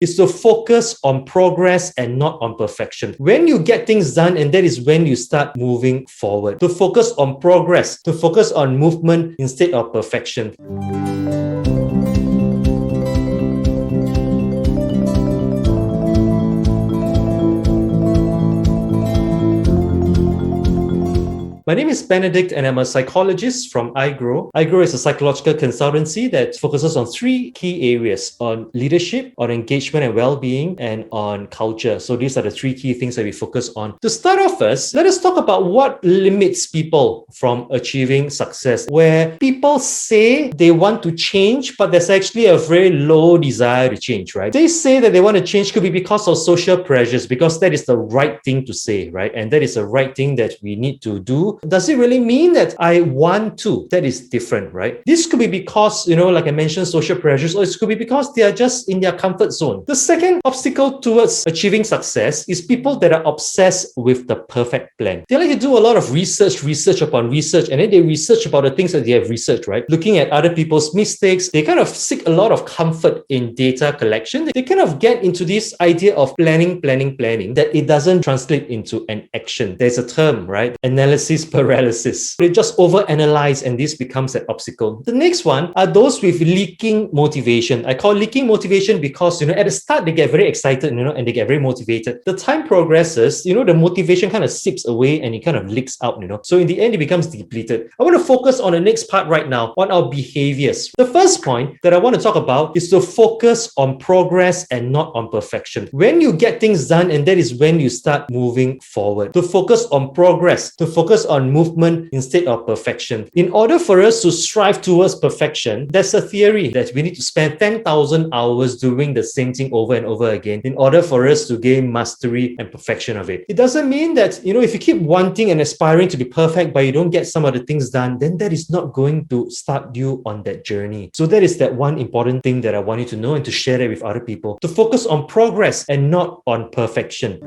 is to focus on progress and not on perfection. When you get things done, and that is when you start moving forward. To focus on progress, to focus on movement instead of perfection. My name is Benedict and I'm a psychologist from iGROW. iGROW is a psychological consultancy that focuses on three key areas: on leadership, on engagement and well-being, and on culture. So these are the three key things that we focus on. To start off first, let us talk about what limits people from achieving success, where people say they want to change, but there's actually a very low desire to change, right? They say that they want to change could be because of social pressures, because that is the right thing to say, right? And that is the right thing that we need to do. Does it really mean that I want to? That is different, right? This could be because, like I mentioned, social pressures, or it could be because they are just in their comfort zone. The second obstacle towards achieving success is people that are obsessed with the perfect plan. They like to do a lot of research upon research, and then they research about the things that they have researched, right? Looking at other people's mistakes, they kind of seek a lot of comfort in data collection. They kind of get into this idea of planning, that it doesn't translate into an action. There's a term, right? Analysis paralysis. They just overanalyze, and this becomes an obstacle. The next one are those with leaking motivation. I call leaking motivation because, at the start, they get very excited, and they get very motivated. The time progresses, the motivation kind of seeps away and it kind of leaks out, So in the end, it becomes depleted. I want to focus on the next part right now, on our behaviors. The first point that I want to talk about is to focus on progress and not on perfection. When you get things done, and that is when you start moving forward. To focus on progress, to focus on movement instead of perfection. In order for us to strive towards perfection, there's a theory that we need to spend 10,000 hours doing the same thing over and over again in order for us to gain mastery and perfection of it. It doesn't mean that, if you keep wanting and aspiring to be perfect, but you don't get some of the things done, then that is not going to start you on that journey. So that is that one important thing that I want you to know and to share that with other people. To focus on progress and not on perfection.